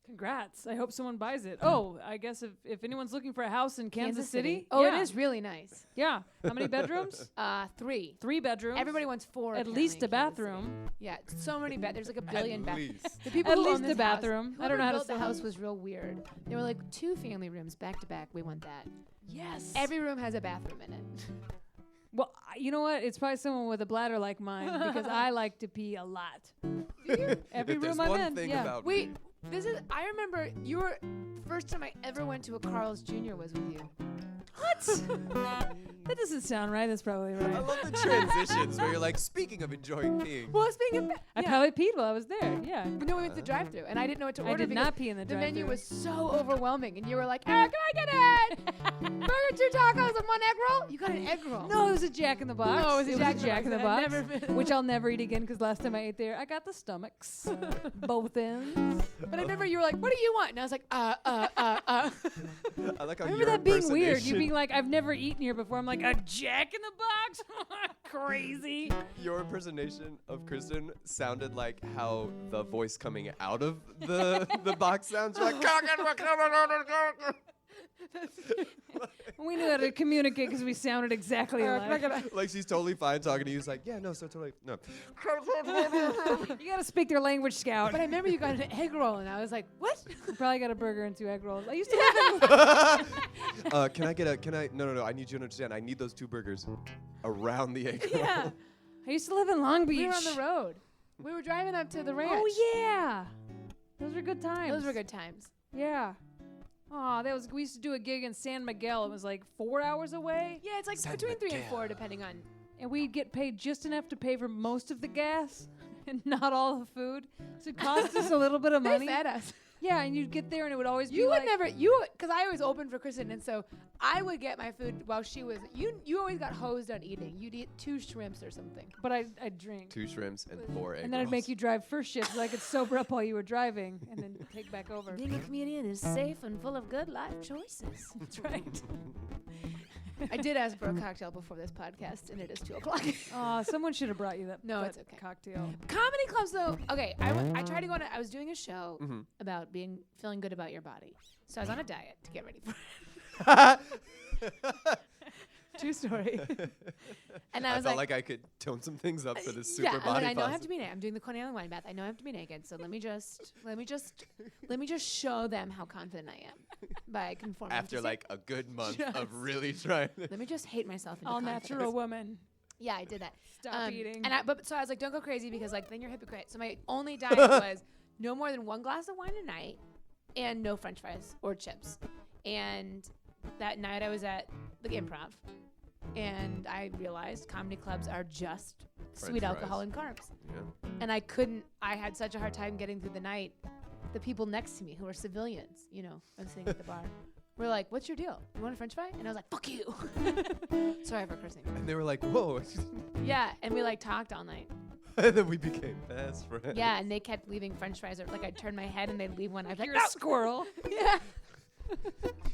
congrats. I hope someone buys it. Oh, I guess if anyone's looking for a house in Kansas City. Oh, yeah. it is really nice. Yeah. How many bedrooms? 3. 3 bedrooms. Everybody wants 4. At apparently, least a in Kansas City. bathroom. Yeah, so many beds. There's like a billion At bathrooms. least. The people At who own least this a bathroom. House, I don't know how to built the sell house them. was real weird. They were like 2 family rooms back to back. We want that. Yes. Every room has a bathroom in it. Well, you know what? It's probably someone with a bladder like mine because I like to pee a lot. Every If there's room I'm one in. thing Yeah. about Wait, me, I remember first time I ever went to a Carl's Jr. was with you. What? That doesn't sound right. That's probably I right. love the transitions where you're like, speaking of enjoying peeing. Well, speaking of, I yeah. probably peed while I was there. Yeah. No, we went to drive-thru, and I didn't know what to I order. did because not pee in the The drive-thru. menu was so overwhelming, and you were like, can I get it? Burger, 2 tacos, and 1 egg roll? You got an egg roll. No, it was a Jack in the Box. Oh, it was a Jack in the in the Box. Box, I've never been- which I'll never eat again because last time I ate there, I got the stomachs, both ends. But I remember you were like, what do you want? And I was like, I like how I remember your that being weird. You impersonation- being like, I've never eaten here before. I'm like, a Jack in the Box? Crazy. Your impersonation of Kristen sounded like how the voice coming out of the box sounds. You're like, We knew how to communicate because we sounded exactly alike. like she's totally fine talking to you. It's like, yeah, no, so totally, no. You gotta speak their language, Scout. But I remember you got an egg roll, and I was like, what? You probably got a burger and 2 egg rolls. I used to live in No, I need you to understand. I need those 2 burgers around the egg roll. Yeah. I used to live in Long Beach. We were on the road. We were driving up to the ranch. Oh yeah, those were good times. Those were good times. Yeah. Oh, we used to do a gig in San Miguel. It was like 4 hours away, Yeah, it's like San between 3 and Miguel. 4, depending on. and we'd get paid just enough to pay for most of the gas and not all the food. So it cost us a little bit of They money. fed us. Yeah, and you'd get there and it would always be You like, would never, because I always opened for Kristen, and so I would get my food while she was. You always got hosed on eating. You'd eat 2 shrimps or something. but I'd drink. 2 shrimps and 4 egg And then I'd rolls. make you drive first shift so I could sober up while you were driving and then take back over. Being a comedian is safe and full of good life choices. That's right. I did ask for a cocktail before this podcast, and it is 2 o'clock. Aw, someone should have brought you that. No, that it's okay. Cocktail. Comedy clubs, though. Okay, I tried to go on. I was doing a show Mhm. about feeling good about your body. So I was on a diet to get ready for it. True story. And I I was felt like I could tone some things up for this super yeah, body I know I have to positive. be naked. I'm doing the Coney Island wine bath. I know I have to be naked. So let me just show them how confident I am by conforming. After to like a good month Yes. of really trying. let me just hate myself. Into All confidence. natural woman. Yeah, I did that. Stop eating. But so I was like, don't go crazy because like then you're a hypocrite. So my only diet was no more than 1 glass of wine a night and no French fries or chips. And that night I was at the Improv, and I realized comedy clubs are just French sweet fries. alcohol and carbs. Yeah. And I had such a hard time getting through the night. The people next to me who were civilians, I was sitting at the bar, were like, what's your deal? You want a French fry? And I was like, fuck you. Sorry for cursing. And they were like, whoa. Yeah, and we like talked all night. And then we became best friends. Yeah, and they kept leaving French fries. Or, like I'd turn my head and they'd leave one. I'd be like, You're no! a squirrel. Yeah.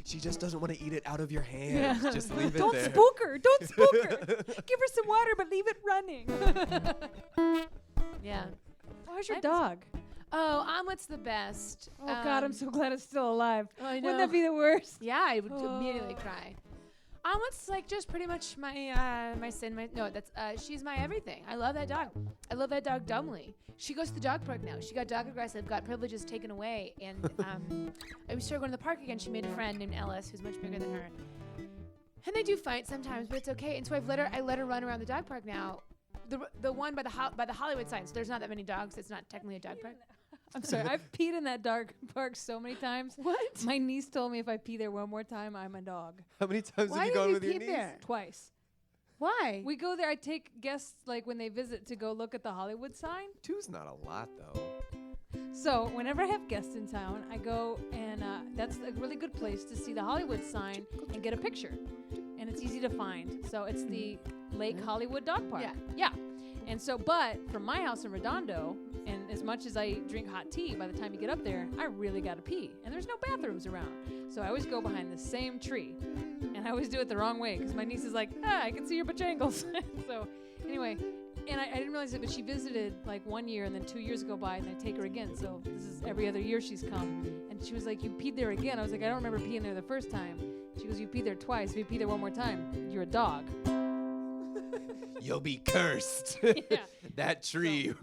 She just doesn't want to eat it out of your hands. Yeah. Just leave it Don't there. spook her. Don't spook her. Give her some water, but leave it running. Yeah. How's your Life is- dog? Oh, Omelet's the best. Oh God, I'm so glad it's still alive. I Wouldn't that be the worst? Yeah, I would immediately cry. It's like just pretty much my sin. She's my everything. I love that dog. I love that dog dumbly. She goes to the dog park now. She got dog aggressive, got privileges taken away, and I started going to the park again. She made a friend named Ellis, who's much bigger than her. And they do fight sometimes, but it's okay. And so I let her run around the dog park now. The one by the Hollywood sign. So there's not that many dogs. It's not technically a dog park. I'm sorry, I've peed in that dog park so many times. What? My niece told me if I pee there one more time, I'm a dog. How many times Why have you did gone you with your pee niece? there? Twice. Why? We go there. I take guests like when they visit to go look at the Hollywood sign. 2's not a lot though. So whenever I have guests in town, I go and that's a really good place to see the Hollywood sign and get a picture. And it's easy to find. So it's the Lake Hollywood Dog Park. Yeah. And so, but from my house in Redondo, and as much as I drink hot tea, by the time you get up there, I really got to pee. And there's no bathrooms around. So I always go behind the same tree. And I always do it the wrong way because my niece is like, I can see your bojangles. So anyway, and I didn't realize it, but she visited like 1 year and then 2 years go by and I take her again. So this is every other year she's come. And she was like, you peed there again. I was like, I don't remember peeing there the first time. She goes, you peed there twice. If you pee there one more time, you're a dog. You'll be cursed. Yeah. That tree.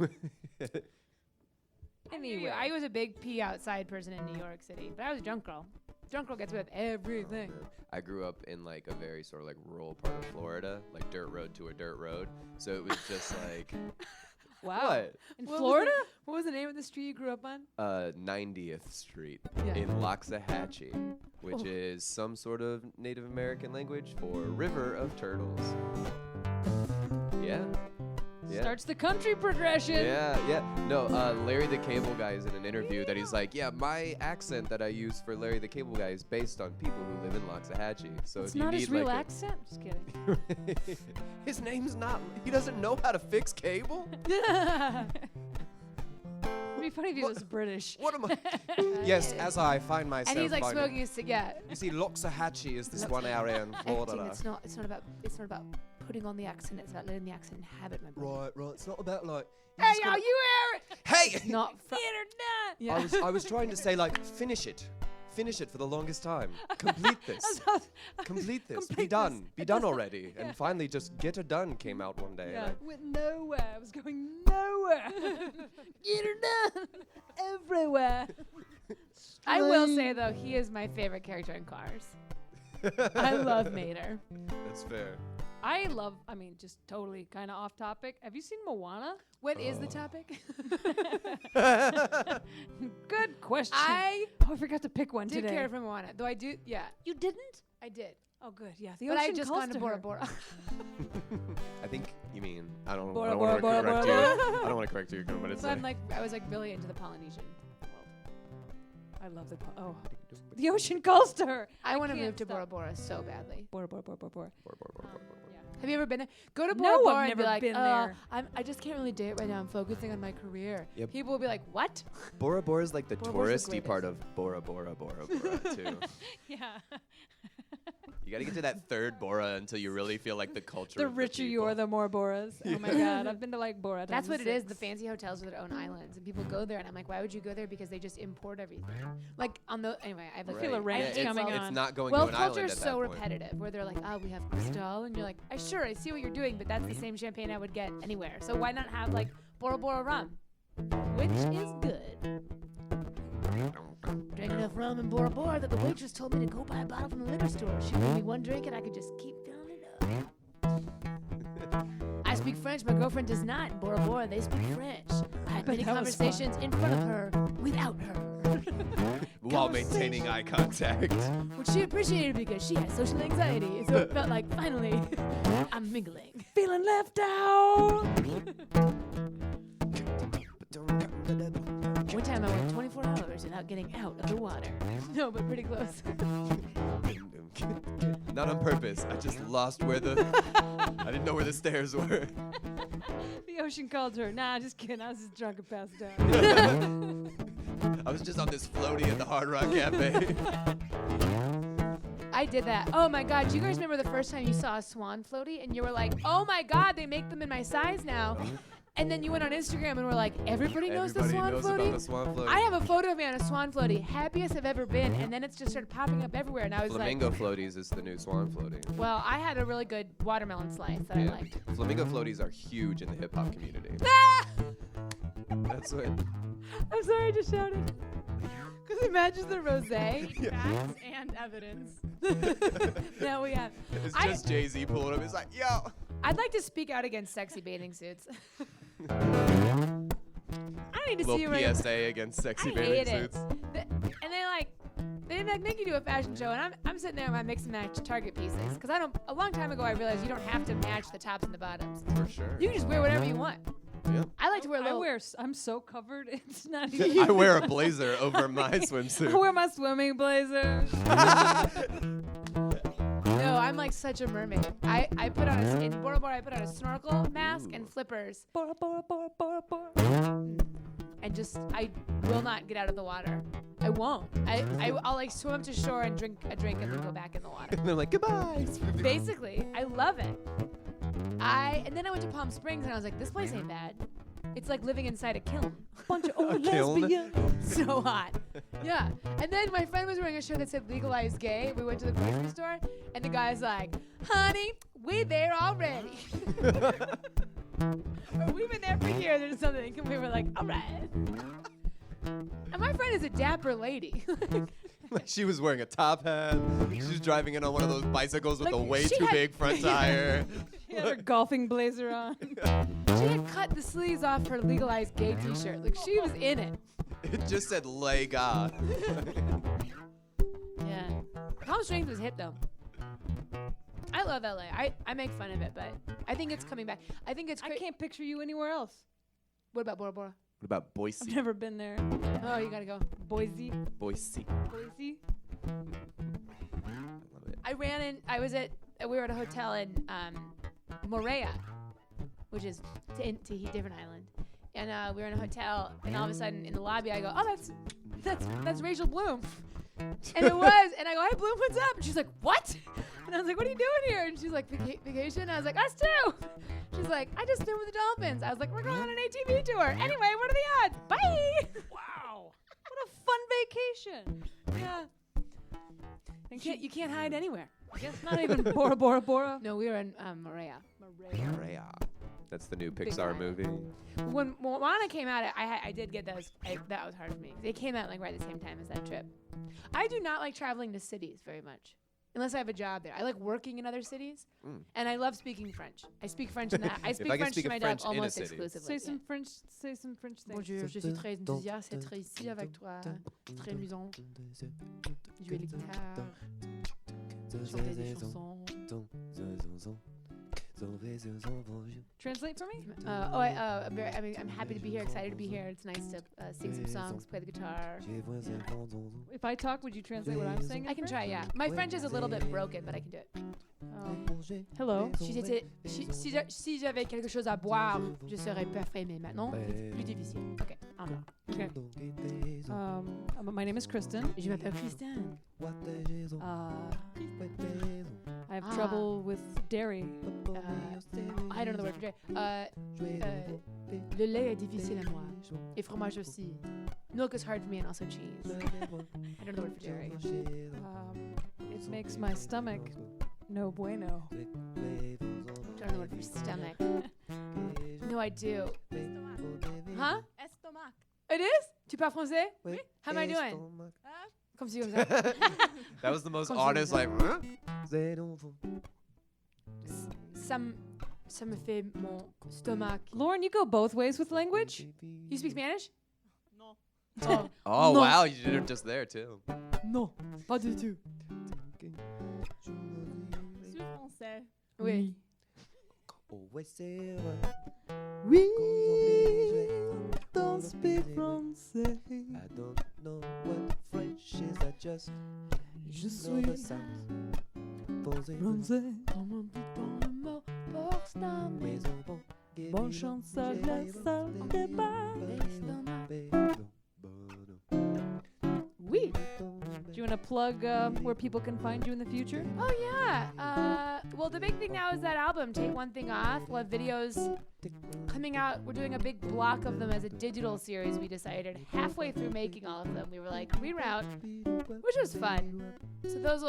Anyway, I was a big pee outside person in New York City, but I was a drunk girl. Drunk girl gets away with everything. I grew up in like a very sort of like rural part of Florida, like dirt road to a dirt road. So it was just like, Wow. what? In What was Florida? What was the name of the street you grew up on? 90th Street Yeah. in Loxahatchee, which is some sort of Native American language for River of Turtles. Yeah. Yeah. Starts the country progression. Yeah. No, Larry the Cable Guy is in an interview that he's like, yeah, my accent that I use for Larry the Cable Guy is based on people who live in Loxahatchee. So It's if you not need his real like accent. Just kidding. his name's not. He doesn't know how to fix cable. It'd be funny if he was British. What am I? Yes, as I find myself. And he's like finding- smoking a cigarette. You see, Loxahatchee is this one area in Acting, Florida. it's not about putting on the accent. It's about letting the accent inhabit my body. Right. It's not about like. Hey, yo, you Eric! Hey! It's not Internet. Yeah. I was trying to say like finish it for the longest time. Complete this. Complete this. Be Complete done. this. Be It done doesn't- already. And finally, just get her done came out one day. Yeah, and went nowhere. I was going nowhere. Internet. Everywhere. I will say, though, he is my favorite character in Cars. I love Mater. That's fair. I mean, just totally kind of off topic. Have you seen Moana? What is the topic? Good question. I I forgot to pick one did today. care for Moana, though I do, yeah, You didn't? I did. Oh, good. Yeah. The But I ocean just calls gone to to Bora her. Bora. I think you mean I don't Bora, want to Bora, correct Bora, you. Bora. I don't want to correct you, but it's So I'm like, I was like really into the Polynesian world. I love the ocean calls to her. I want to can't move to Bora stop. Bora so badly. Bora, Bora, Bora, Bora, Bora. Have you ever been there? Go to No, Bora Bora I've and be never like, been there. I just can't really date right now. I'm focusing on my career. Yep. People will be like, what? Bora Bora is like the Bora Bora's the touristy part of Bora Bora too. Yeah. You got to get to that third Bora until you really feel like the culture. The of richer you people. are, the more Boras. Oh my God, I've been to like Bora. That's what it is. The six. fancy hotels with their own islands, and people go there, and I'm like, why would you go there? Because they just import everything. Like on the anyway, I have like feel a rant it's, coming it's on. not going well, to an island culture's at so that point. repetitive where they're like, oh, we have Cristal, and you're like, I see what you're doing, but that's the same champagne I would get anywhere. So why not have like Bora Bora rum, which is good. Drank enough rum in Bora Bora that the waitress told me to go buy a bottle from the liquor store. She gave me one drink and I could just keep filling it up. I speak French. My girlfriend does not. In Bora Bora, they speak French. I had many that was fun. conversations in front of her, without her. While maintaining eye contact. Which she appreciated because she has social anxiety. So it felt like, finally, I'm mingling. Feeling left out. One time I went 24 hours without getting out of the water. No, but pretty close. Not on purpose. I just lost where the. I didn't know where the stairs were. The ocean called her. Nah, just kidding. I was just drunk and passed out. I was just on this floaty at the Hard Rock Cafe. I did that. Oh my God. Do you guys remember the first time you saw a swan floaty and you were like, oh my God, they make them in my size now? And then you went on Instagram and were like, everybody knows the swan knows about floaty? the swan floaty. I have a photo of me on a swan floaty, happiest I've ever been, and then it's just started popping up everywhere, and I was Flamingo floaties is the new swan floaty. well, I had a really good watermelon slice that I liked. Flamingo floaties are huge in the hip hop community. That's what. I'm sorry, I just shouted. Because it matches the rosé. Facts and evidence. Now we have. It's just Jay-Z pulling up. It's like, yo. I'd like to speak out against sexy bathing suits. I don't need to see you Little right. PSA against sexy I bathing hate it. suits. And they make you do a fashion show, and I'm sitting there with my mix and match Target pieces. Because a long time ago I realized you don't have to match the tops and the bottoms. For sure. You can just wear whatever you want. Yeah. I like to wear a little. I'm so covered. It's not even. I wear a blazer over my I swimsuit. wear my swimming blazer. No, I'm like such a mermaid. I put on in Bora Bora, I put on a snorkel mask and flippers, Bora, bora, bora, bora, bora. and just I will not get out of the water. I won't. I'll like swim up to shore and drink a drink and then go back in the water. And they're like, goodbye. Basically, I love it. And then I went to Palm Springs and I was like, this place ain't bad. It's like living inside a kiln. Bunch of old kiln? lesbians. So hot. Yeah. And then my friend was wearing a shirt that said legalized gay. We went to the grocery store and the guy's like, honey, we there already. Or, we've been there for years or something. And we were like, all right. And my friend is a dapper lady. She was wearing a top hat. She was driving in on one of those bicycles with Like, a way she too had- big front tire. She had her golfing blazer on. She had cut the sleeves off her legalized gay t-shirt. Like, she was in it. It just said "Lay God." Yeah. Palm Springs was hip, though. I love LA. I make fun of it, but I think it's coming back. I think it's I can't picture you anywhere else. What about Bora Bora? What about I've Boise? never been there. Oh, you gotta go. Boise. Boise. Boise. I love it. We were at a hotel in Moorea, which is different island. And we were in a hotel, and all of a sudden in the lobby I go, oh, that's Rachel Bloom. And it was, and I go, hey Bloom, what's up? And she's like, what? And I was like, what are you doing here? And she's like, vacation? And I was like, us too. She's like, I just swim with the dolphins. I was like, we're going on an ATV tour. Anyway, what are the odds? Bye. Wow. What a fun vacation. Yeah. You can't hide anywhere. I guess not even Bora Bora Bora. No, we were in Moorea. Rhea. That's the new Pixar island. movie. When Moana came out, I did get those. That was hard for me. They came out like right at the same time as that trip. I do not like traveling to cities very much, unless I have a job there. I like working in other cities, and I love speaking French. I speak French in that. I speak I can French speak to my French job in a almost city. exclusively. Say some French. Say some French things. Bonjour, je suis très enthousiaste d'être ici avec toi. Très amusant. Jouer la guitare. Chanter des chansons. Translate for me. I'm happy to be here. Excited to be here. It's nice to sing some songs, play the guitar. If I talk, would you translate what I'm saying? in I can French? try. Yeah, my French is a little bit broken, but I can do it. Hello. Si j'avais quelque chose à boire, je serais parfait, mais maintenant, c'est plus difficile. Ok, au revoir. Okay. My name is Kristen. Je m'appelle Christine. I have trouble with dairy. I don't know the word for dairy. Le lait est difficile à moi. Et fromage aussi. Milk is hard for me, and also cheese. I don't know the word for dairy. It makes my stomach no bueno. I don't know the word for stomach. No, I do. Huh? Estomac. It is? Tu parles français? Oui. How am I doing? Comme si, comme ça. That was the most Comme honest, ça. like, huh? Ça me fait mon stomac. Lauren, you go both ways with language? You speak Spanish? No. Oh, Oh, No. wow, you did it just there, too. non, pas du tout. Je suis français. Oui. We don't speak français. I don't know what French is, I just Je know the suis sounds. Posé français. Comment dit-on le mot pour stomach? maison, bon, give Bonne me chance the à la shade, salle des bars. L'estomac. baby, Oui. don't Do you want to plug where people can find you in the future? Oh yeah. Well, the big thing now is that album, Take One Thing Off. We'll have videos coming out. We're doing a big block of them as a digital series. We decided halfway through making all of them, we were like reroute, which was fun. So those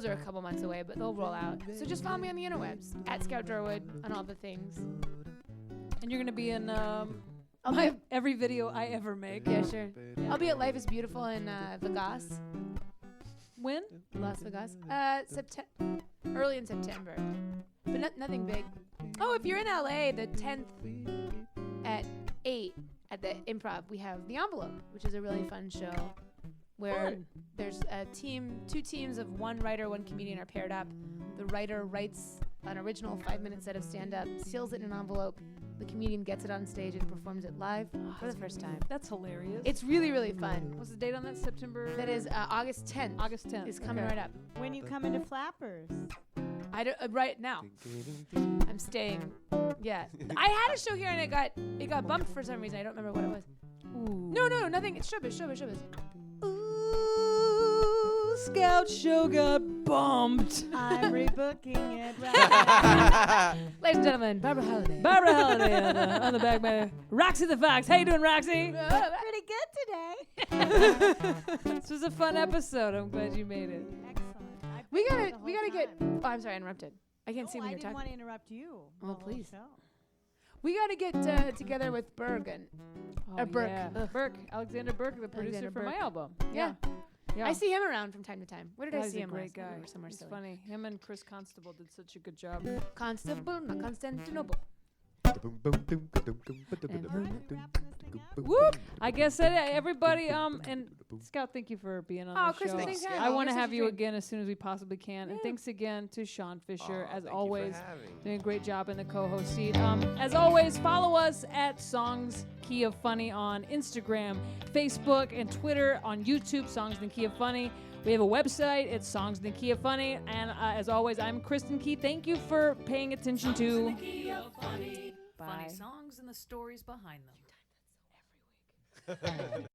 are a couple months away, but they'll roll out. So just follow me on the interwebs at Scout Durwood on all the things. And you're gonna be in every video I ever make. Yeah, sure. I'll be at Life is Beautiful in Vegas. When? Las Vegas. Early in September. But nothing big. Oh, if you're in LA, the 10th at 8 at the Improv, we have The Envelope, which is a really fun show where there's two teams of one writer, one comedian are paired up. The writer writes an original 5-minute set of stand-up, seals it in an envelope. The comedian gets it on stage and performs it live for the first time. That's hilarious. It's really, really fun. What's the date on that? September? That is August 10th. August 10th. It's coming right up. When you come into Flappers? I don't, right now. I'm staying. Yeah. I had a show here and it got bumped for some reason. I don't remember what it was. Ooh. No, nothing. It's showbiz. Ooh, Scout show got bumped. I'm rebooking it. Right. Ladies and gentlemen, Barbara Halliday. Barbara Halliday on the back by Roxy the Fox. How you doing, Roxy? Pretty good today. This was a fun episode. I'm glad you made it. Excellent. We gotta get. Oh, I'm sorry, I interrupted. I can't see when I you're didn't want talking. to interrupt you. Oh, the whole please. show. We gotta get together with Berg and Burke. Yeah. Ugh. Burke. Alexander Burke, the producer Alexander for my Burke. album. Yeah. Yeah. I see him around from time to time. Where did I He's see a him? great last? guy. We were somewhere It's silly. funny. Him and Chris Constable did such a good job. Constable, not Constantinople. Whoop! I guess that everybody and Scout, thank you for being on the Chris, show. thanks for having I me. want to You're such have a you treat. again as soon as we possibly can. And thanks again to Shaun Fisher, as Thank you for always, having me. doing a great job in the co-host seat. As always, follow us at Songs Key of Funny on Instagram, Facebook, and Twitter. On YouTube, Songs in the Key of Funny. We have a website. It's Songs in the Key of Funny. And as always, I'm Kristen Key. Thank you for paying attention to. Funny Bye. songs and the stories behind them.